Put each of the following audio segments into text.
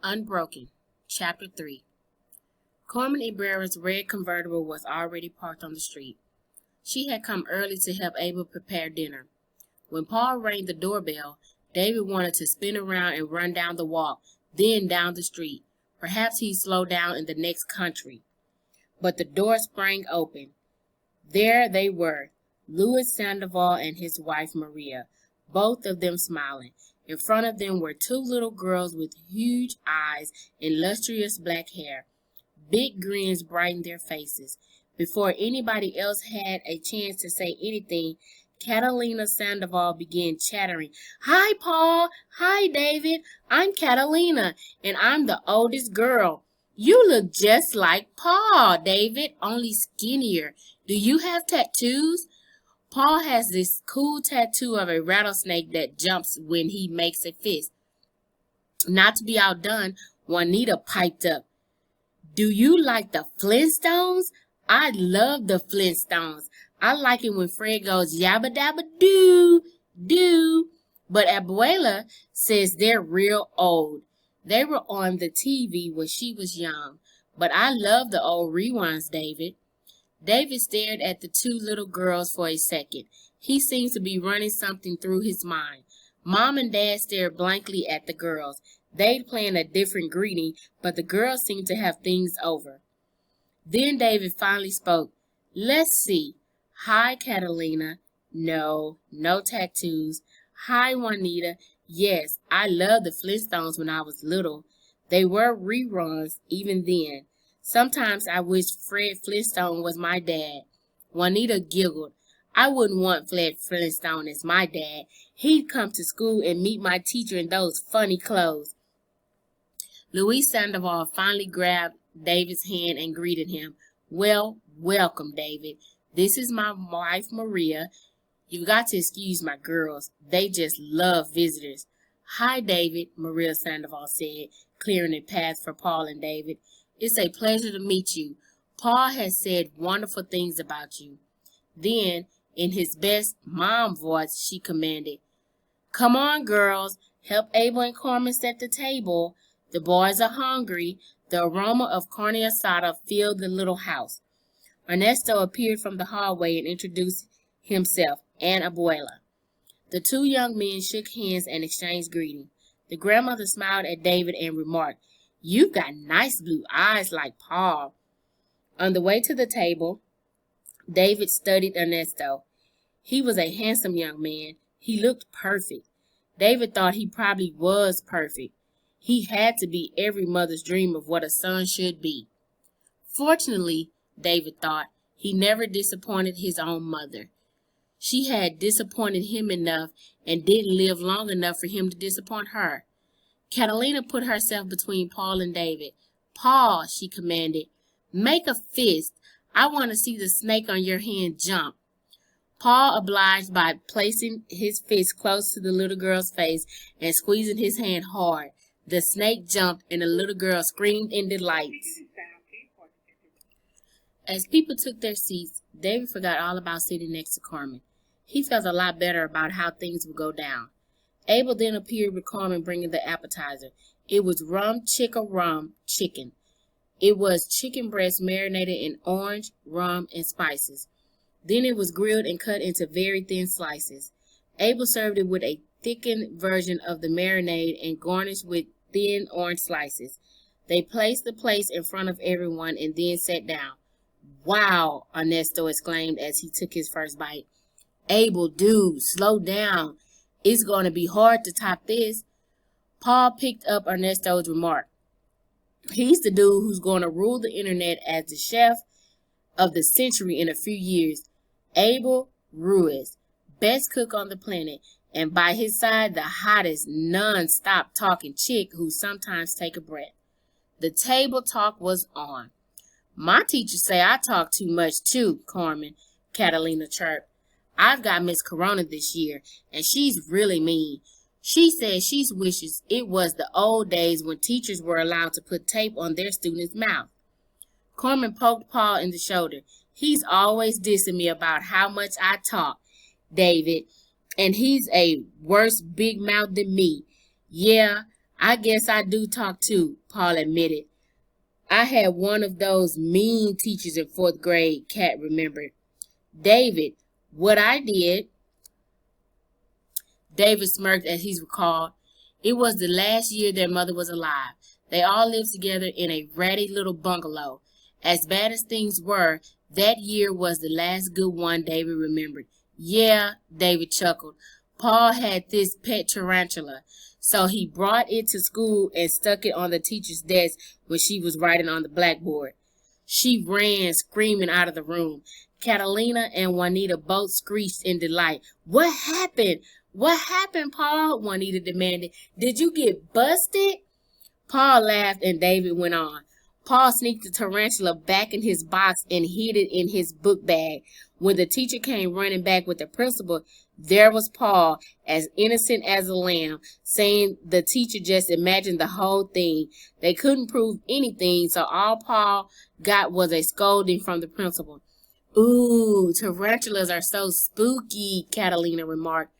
Unbroken, Chapter 3. Carmen Ibarra's red convertible was already parked on the street. She had come early to help Abel prepare dinner. When Paul rang the doorbell, David wanted to spin around and run down the walk, then down the street. Perhaps he'd slow down in the next country. But the door sprang open. There they were, Louis Sandoval and his wife Maria, both of them smiling. In front of them were two little girls with huge eyes and lustrous black hair. Big grins brightened their faces. Before anybody else had a chance to say anything, Catalina Sandoval began chattering. "Hi, Paul. Hi, David. I'm Catalina, and I'm the oldest girl. You look just like Paul, David, only skinnier. Do you have tattoos?" Paul has this cool tattoo of a rattlesnake that jumps when he makes a fist. Not to be outdone, Juanita piped up. "Do you like the Flintstones? I love the Flintstones. I like it when Fred goes yabba dabba doo, doo. But Abuela says they're real old. They were on the TV when she was young. But I love the old reruns, David." David stared at the two little girls for a second. He seemed to be running something through his mind. Mom and Dad stared blankly at the girls. They'd planned a different greeting, but the girls seemed to have things over. Then David finally spoke. "Let's see. Hi, Catalina. No tattoos. Hi, Juanita. Yes, I loved the Flintstones when I was little. They were reruns even then. Sometimes I wish Fred Flintstone was my dad." Juanita giggled. "I wouldn't want Fred Flintstone as my dad. He'd come to school and meet my teacher in those funny clothes." Luis Sandoval finally grabbed David's hand and greeted him. "Well, welcome, David. This is my wife, Maria. You've got to excuse my girls. They just love visitors." "Hi, David," Maria Sandoval said, clearing a path for Paul and David. "It's a pleasure to meet you. Paul has said wonderful things about you." Then, in his best mom voice, she commanded, "Come on, girls. Help Abel and Carmen set the table. The boys are hungry." The aroma of carne asada filled the little house. Ernesto appeared from the hallway and introduced himself and Abuela. The two young men shook hands and exchanged greetings. The grandmother smiled at David and remarked, "You've got nice blue eyes like Paul." On the way to the table, David studied Ernesto. He was a handsome young man. He looked perfect. David thought he probably was perfect. He had to be every mother's dream of what a son should be. Fortunately, David thought, he never disappointed his own mother. She had disappointed him enough and didn't live long enough for him to disappoint her. Catalina put herself between Paul and David. "Paul," she commanded, "make a fist. I want to see the snake on your hand jump." Paul obliged by placing his fist close to the little girl's face and squeezing his hand hard. The snake jumped and the little girl screamed in delight. As people took their seats, David forgot all about sitting next to Carmen. He felt a lot better about how things would go down. Abel then appeared with Carmen bringing the appetizer. It was rum chicken. It was chicken breast marinated in orange, rum, and spices. Then it was grilled and cut into very thin slices. Abel served it with a thickened version of the marinade and garnished with thin orange slices. They placed the plates in front of everyone and then sat down. "Wow," Ernesto exclaimed as he took his first bite. "Abel, dude, slow down. It's going to be hard to top this." Paul picked up Ernesto's remark. "He's the dude who's going to rule the internet as the chef of the century in a few years. Abel Ruiz, best cook on the planet, and by his side, the hottest, non-stop talking chick who sometimes take a breath." The table talk was on. "My teachers say I talk too much too, Carmen," Catalina chirped. "I've got Miss Corona this year, and she's really mean. She says she wishes it was the old days when teachers were allowed to put tape on their students' mouth." Carmen poked Paul in the shoulder. "He's always dissing me about how much I talk, David, and he's a worse big mouth than me. Yeah, I guess I do talk too, Paul admitted. I had one of those mean teachers in fourth grade, Kat remembered. David, what I did, David smirked as he recalled. It was the last year their mother was alive. They all lived together in a ratty little bungalow. As bad as things were, that year was the last good one, David remembered. Yeah, David chuckled. Paul had this pet tarantula, so he brought it to school and stuck it on the teacher's desk when she was writing on the blackboard. She ran screaming out of the room. Catalina and Juanita both screeched in delight. What happened? What happened, Paul? Juanita demanded. Did you get busted? Paul laughed and David went on. Paul sneaked the tarantula back in his box and hid it in his book bag. When the teacher came running back with the principal, there was Paul, as innocent as a lamb, saying the teacher just imagined the whole thing. They couldn't prove anything, so all Paul got was a scolding from the principal. Ooh, tarantulas are so spooky, Catalina remarked.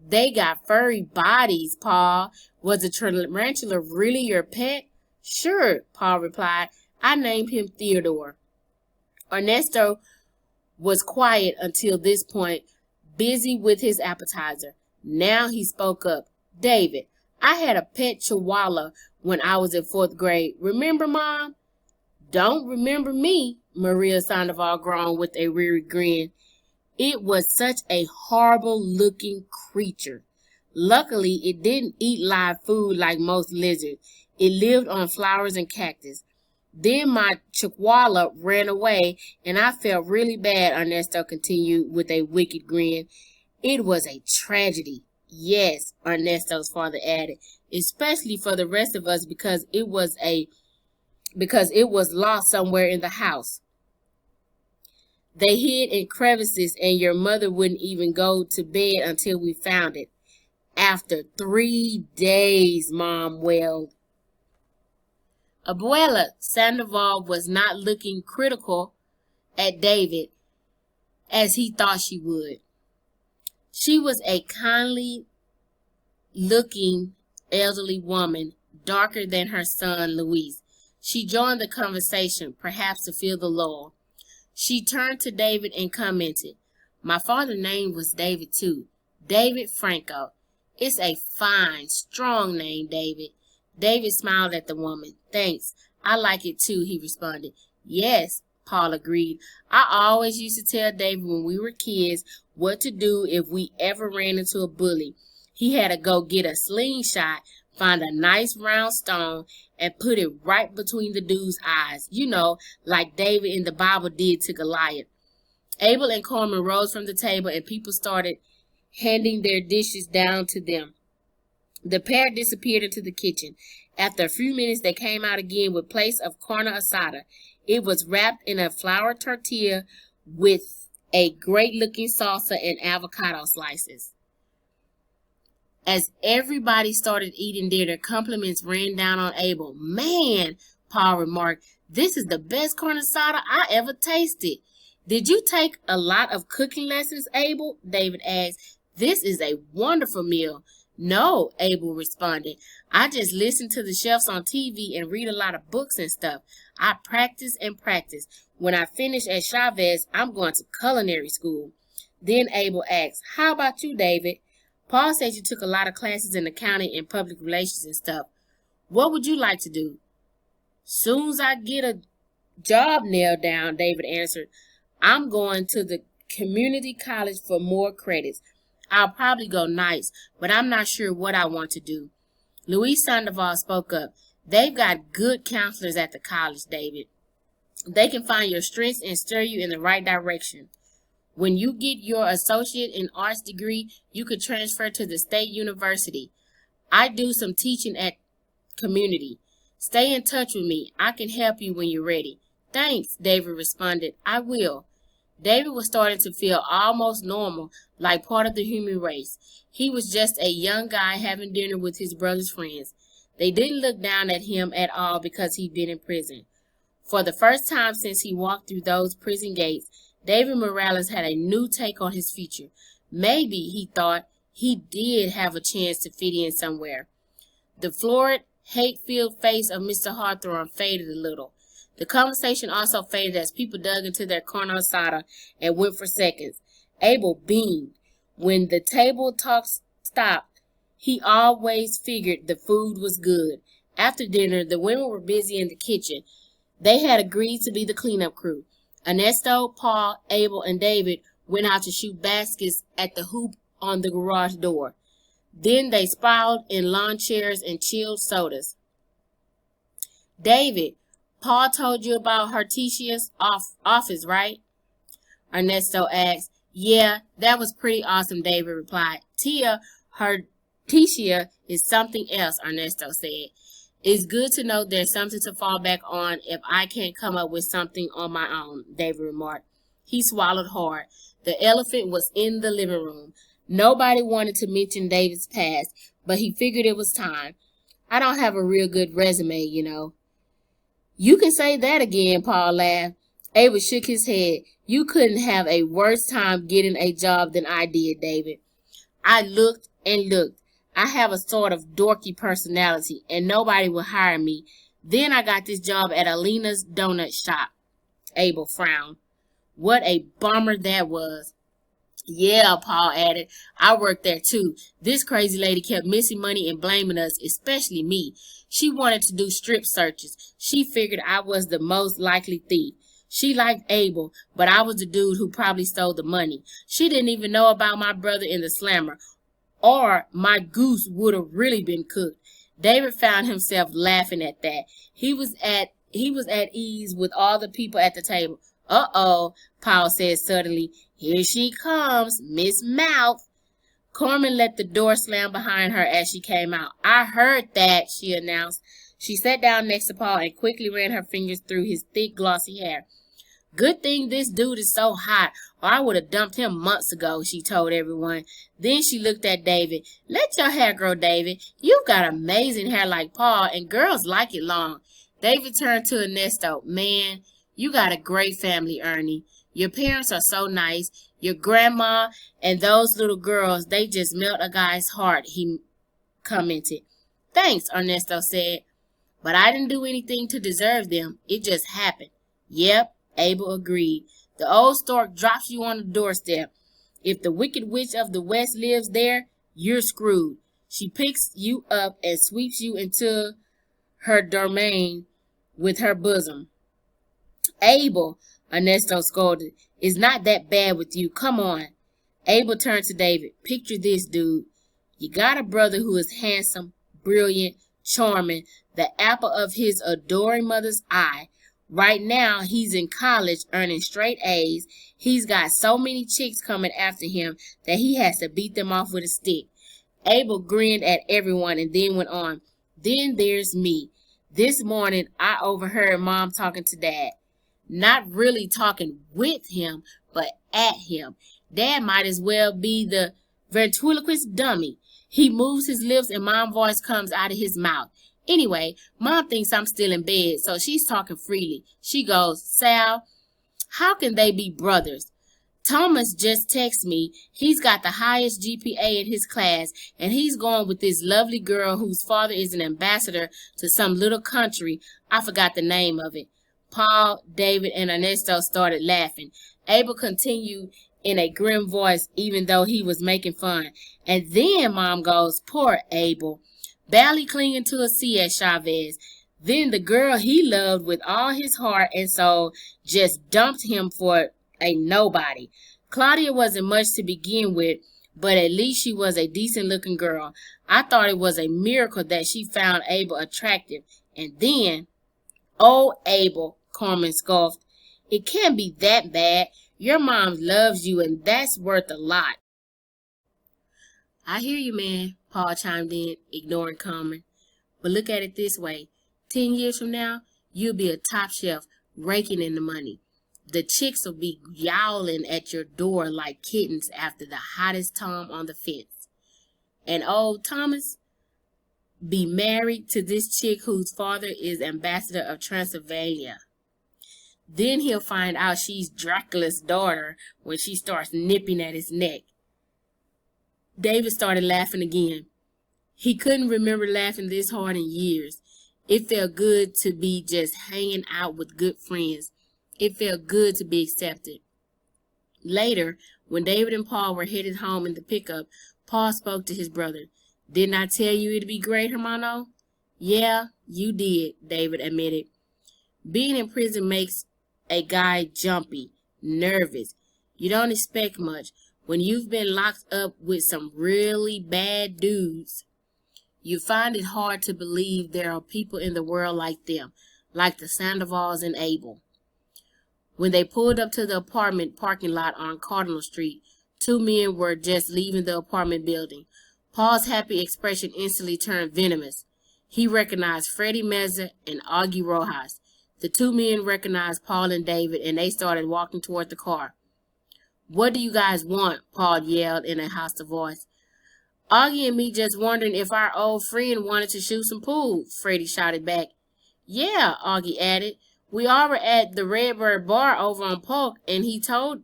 They got furry bodies, Paul. Was the tarantula really your pet? Sure, Paul replied. I named him Theodore. Ernesto was quiet until this point, busy with his appetizer. Now he spoke up. David, I had a pet chihuahua when I was in fourth grade. Remember, Mom? Don't remember me, Maria Sandoval groaned with a weary grin. It was such a horrible-looking creature. Luckily, it didn't eat live food like most lizards. It lived on flowers and cactus. Then my chihuahua ran away, and I felt really bad, Ernesto continued with a wicked grin. It was a tragedy. Yes, Ernesto's father added, especially for the rest of us because it was lost somewhere in the house. They hid in crevices, and your mother wouldn't even go to bed until we found it. After 3 days, Mom wailed. Abuela Sandoval was not looking critical at David as he thought she would. She was a kindly-looking elderly woman, darker than her son, Luis. She joined the conversation, perhaps to feel the lull. She turned to David and commented, My father's name was David, too. David Franco. It's a fine, strong name, David. David smiled at the woman. Thanks. I like it, too, he responded. Yes, Paul agreed. I always used to tell David when we were kids what to do if we ever ran into a bully. He had to go get a slingshot, find a nice round stone, and put it right between the dude's eyes. You know, like David in the Bible did to Goliath. Abel and Carmen rose from the table and people started handing their dishes down to them. The pair disappeared into the kitchen. After a few minutes, they came out again with plates of carne asada. It was wrapped in a flour tortilla with a great-looking salsa and avocado slices. As everybody started eating dinner, compliments ran down on Abel. Man, Paul remarked, this is the best carne asada I ever tasted. Did you take a lot of cooking lessons, Abel? David asked. This is a wonderful meal. No, Abel responded. I just listen to the chefs on TV and read a lot of books and stuff. I practice and practice. When I finish at Chavez, I'm going to culinary school. Then Abel asked, how about you, David? Paul said you took a lot of classes in accounting and public relations and stuff. What would you like to do? Soon as I get a job nailed down, David answered. I'm going to the community college for more credits. I'll probably go nights, but I'm not sure what I want to do. Luis Sandoval spoke up. They've got good counselors at the college, David. They can find your strengths and steer you in the right direction. When you get your associate in arts degree, you could transfer to the state university. I do some teaching at community. Stay in touch with me. I can help you when you're ready. Thanks, David responded. I will. David was starting to feel almost normal, like part of the human race. He was just a young guy having dinner with his brother's friends. They didn't look down at him at all because he'd been in prison. For the first time since he walked through those prison gates, David Morales had a new take on his future. Maybe, he thought, he did have a chance to fit in somewhere. The florid, hate-filled face of Mr. Hawthorne faded a little. The conversation also faded as people dug into their corn asada and went for seconds. Abel beamed. When the table talk stopped, he always figured the food was good. After dinner, the women were busy in the kitchen. They had agreed to be the cleanup crew. Ernesto, Paul, Abel, and David went out to shoot baskets at the hoop on the garage door. Then they sprawled in lawn chairs and chilled sodas. David, Paul told you about Hortesia's office, right? Ernesto asked. Yeah, that was pretty awesome, David replied. Hortesia is something else, Ernesto said. It's good to know there's something to fall back on if I can't come up with something on my own, David remarked. He swallowed hard. The elephant was in the living room. Nobody wanted to mention David's past, but he figured it was time. I don't have a real good resume, you know. You can say that again, Paul laughed. Abel shook his head. You couldn't have a worse time getting a job than I did, David. I looked and looked. I have a sort of dorky personality, and nobody would hire me. Then I got this job at Alina's donut shop. Abel frowned. What a bummer that was. Yeah, Paul added. I worked there too. This crazy lady kept missing money and blaming us, especially me. She wanted to do strip searches. She figured I was the most likely thief. She liked Abel, but I was the dude who probably stole the money. She didn't even know about my brother in the slammer, or my goose would have really been cooked. David found himself laughing at that. He was at ease with all the people at the table. Uh-oh, Paul said suddenly. Here she comes, Miss Mouth. Corman let the door slam behind her as she came out. I heard that, she announced. She sat down next to Paul and quickly ran her fingers through his thick, glossy hair. Good thing this dude is so hot, or I would have dumped him months ago, she told everyone. Then she looked at David. Let your hair grow, David. You've got amazing hair like Paul, and girls like it long. David turned to Ernesto. Man, you got a great family, Ernie. Your parents are so nice. Your grandma and those little girls, they just melt a guy's heart, he commented. Thanks, Ernesto said. But I didn't do anything to deserve them. It just happened. Yep, Abel agreed. The old stork drops you on the doorstep. If the wicked witch of the West lives there, you're screwed. She picks you up and sweeps you into her domain with her bosom. Abel, Ernesto scolded, it's not that bad with you. Come on. Abel turned to David. Picture this, dude. You got a brother who is handsome, brilliant, charming, the apple of his adoring mother's eye. Right now, he's in college earning straight A's. He's got so many chicks coming after him that he has to beat them off with a stick. Abel grinned at everyone and then went on. Then there's me. This morning, I overheard Mom talking to Dad. Not really talking with him, but at him. Dad might as well be the ventriloquist dummy. He moves his lips and Mom's voice comes out of his mouth. Anyway, Mom thinks I'm still in bed, so she's talking freely. She goes, Sal, how can they be brothers? Thomas just texted me. He's got the highest GPA in his class, and he's going with this lovely girl whose father is an ambassador to some little country. I forgot the name of it. Paul, David, and Ernesto started laughing. Abel continued in a grim voice, even though he was making fun. And then Mom goes, poor Abel, barely clinging to a seat at Chavez. Then the girl he loved with all his heart and soul just dumped him for a nobody. Claudia wasn't much to begin with, but at least she was a decent-looking girl. I thought it was a miracle that she found Abel attractive. And then, oh, Abel, Corman scoffed, it can't be that bad. Your mom loves you, and that's worth a lot. I hear you, man, Paul chimed in, ignoring Corman. But look at it this way. 10 years from now, you'll be a top chef, raking in the money. The chicks will be yowling at your door like kittens after the hottest Tom on the fence. And old Thomas be married to this chick whose father is ambassador of Transylvania. Then he'll find out she's Dracula's daughter when she starts nipping at his neck. David started laughing again. He couldn't remember laughing this hard in years. It felt good to be just hanging out with good friends. It felt good to be accepted. Later, when David and Paul were headed home in the pickup, Paul spoke to his brother. "Didn't I tell you it'd be great, hermano?" "Yeah, you did," David admitted. Being in prison makes a guy jumpy, nervous. You don't expect much. When you've been locked up with some really bad dudes, you find it hard to believe there are people in the world like them, like the Sandovals and Abel. When they pulled up to the apartment parking lot on Cardinal Street, two men were just leaving the apartment building. Paul's happy expression instantly turned venomous. He recognized Freddie Meza and Augie Rojas. The two men recognized Paul and David, and they started walking toward the car. "What do you guys want?" Paul yelled in a hostile voice. "Augie and me just wondering if our old friend wanted to shoot some pool," Freddie shouted back. "Yeah," Augie added. "We all were at the Redbird Bar over on Polk, and he told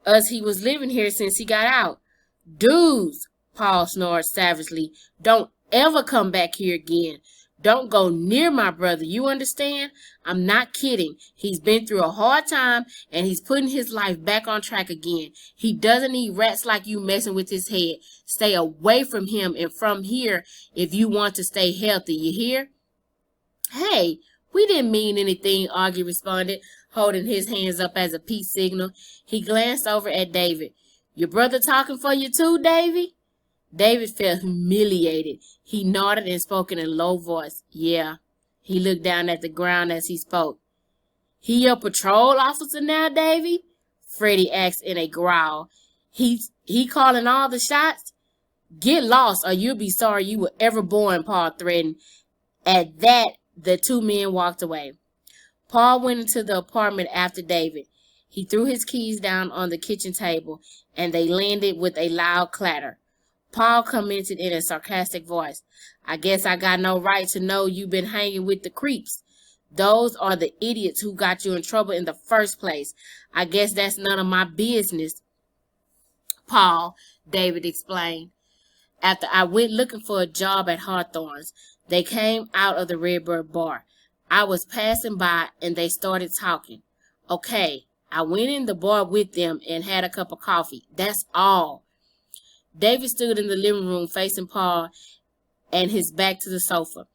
us he was living here since he got out." "Dudes," Paul snored savagely, "don't ever come back here again. Don't go near my brother, you understand? I'm not kidding. He's been through a hard time, and he's putting his life back on track again. He doesn't need rats like you messing with his head. Stay away from him and from here if you want to stay healthy, you hear?" "Hey, we didn't mean anything," Augie responded, holding his hands up as a peace signal. He glanced over at David. "Your brother talking for you too, Davy?" David felt humiliated. He nodded and spoke in a low voice. "Yeah." He looked down at the ground as he spoke. "He your patrol officer now, Davy?" Freddie asked in a growl. He calling all the shots?" "Get lost or you'll be sorry you were ever born," Paul threatened. At that, the two men walked away. Paul went into the apartment after David. He threw his keys down on the kitchen table, and they landed with a loud clatter. Paul commented in a sarcastic voice, "I guess I got no right to know you've been hanging with the creeps. Those are the idiots who got you in trouble in the first place. I guess that's none of my business, Paul," David explained. "After I went looking for a job at Hawthorne's, they came out of the Redbird Bar. I was passing by and they started talking. Okay, I went in the bar with them and had a cup of coffee. That's all." David stood in the living room facing Paul and his back to the sofa.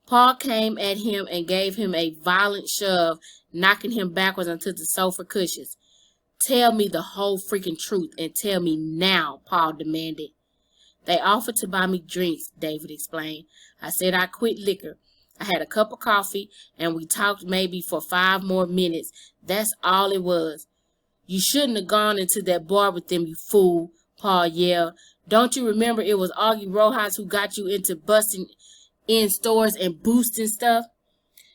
Paul came at him and gave him a violent shove, knocking him backwards onto the sofa cushions. "Tell me the whole freaking truth and tell me now," Paul demanded. "They offered to buy me drinks," David explained. "I said I quit liquor. I had a cup of coffee and we talked maybe for 5 more minutes. That's all it was." "You shouldn't have gone into that bar with them, you fool," Paul yelled. "Don't you remember it was Augie Rojas who got you into busting in stores and boosting stuff?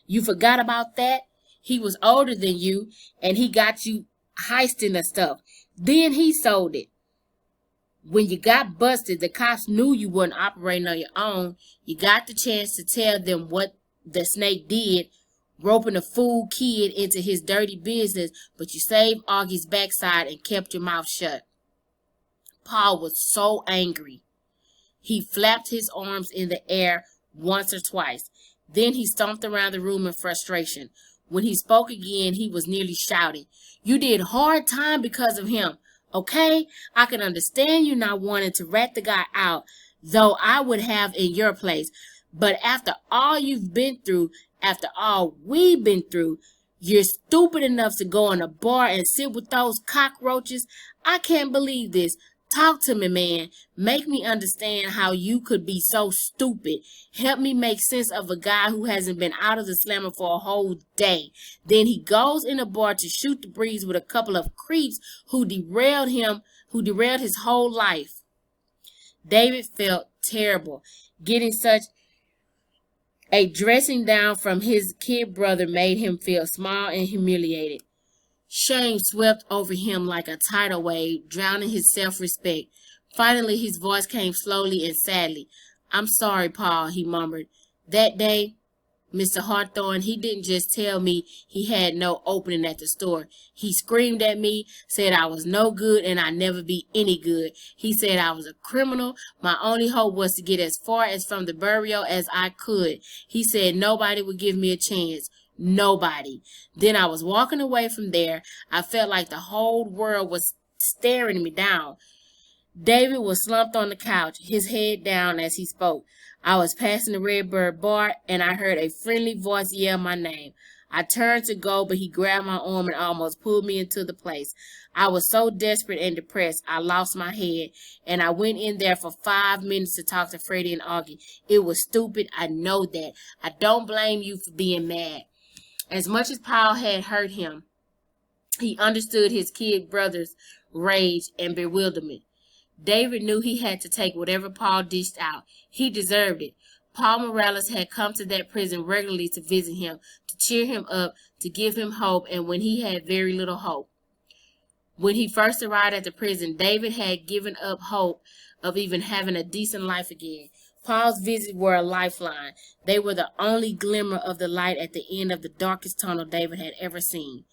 You forgot about that? He was older than you, and he got you heisting the stuff. Then he sold it. When you got busted, the cops knew you weren't operating on your own. You got the chance to tell them what the snake did, roping a fool kid into his dirty business, but you saved Augie's backside and kept your mouth shut." Paul was so angry. He flapped his arms in the air once or twice. Then he stomped around the room in frustration. When he spoke again, he was nearly shouting. "You did hard time because of him, okay? I can understand you not wanting to rat the guy out, though I would have in your place. But after all you've been through, after all we've been through, you're stupid enough to go in a bar and sit with those cockroaches? I can't believe this. Talk to me, man. Make me understand how you could be so stupid. Help me make sense of a guy who hasn't been out of the slammer for a whole day. Then he goes in a bar to shoot the breeze with a couple of creeps who derailed his whole life." David felt terrible. Getting such a dressing down from his kid brother made him feel small and humiliated. Shame swept over him like a tidal wave, drowning his self-respect. Finally, his voice came slowly and sadly. "I'm sorry, Paul," he murmured. "That day, Mr. Hawthorne, he didn't just tell me he had no opening at the store. He screamed at me, said I was no good and I'd never be any good. He said I was a criminal. My only hope was to get as far as from the burial as I could. He said nobody would give me a chance. Nobody. Then I was walking away from there. I felt like the whole world was staring me down. David was slumped on the couch, his head down as he spoke. I was passing the Redbird bar, and I heard a friendly voice yell my name. I turned to go, but he grabbed my arm and almost pulled me into the place. I was so desperate and depressed, I lost my head, and I went in there for 5 minutes to talk to Freddie and Augie. It was stupid, I know that. I don't blame you for being mad. As much as Paul had hurt him, he understood his kid brother's rage and bewilderment. David knew he had to take whatever Paul dished out. He deserved it. Paul Morales had come to that prison regularly to visit him, to cheer him up, to give him hope, and when he had very little hope. When he first arrived at the prison, David had given up hope of even having a decent life again. Paul's visits were a lifeline. They were the only glimmer of the light at the end of the darkest tunnel David had ever seen.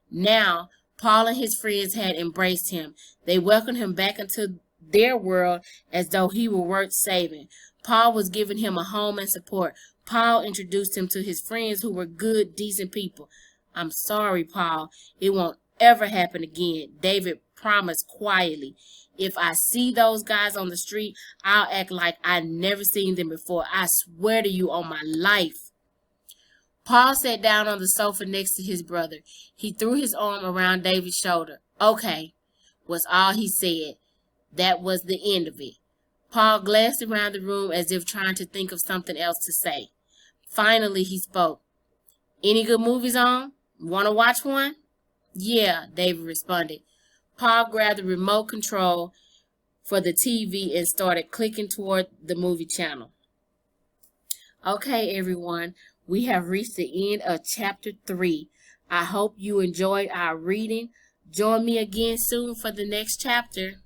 Now, Paul and his friends had embraced him. They welcomed him back into their world as though he were worth saving. Paul was giving him a home and support. Paul introduced him to his friends who were good, decent people. I'm sorry, Paul. It won't ever happen again, David promised quietly. If I see those guys on the street, I'll act like I never seen them before. I swear to you on my life. Paul sat down on the sofa next to his brother. He threw his arm around David's shoulder. Okay, was all he said. That was the end of it. Paul glanced around the room as if trying to think of something else to say. Finally, he spoke. Any good movies on? Want to watch one? Yeah, David responded. Paul grabbed the remote control for the TV and started clicking toward the movie channel. Okay, everyone, we have reached the end of chapter 3. I hope you enjoyed our reading. Join me again soon for the next chapter.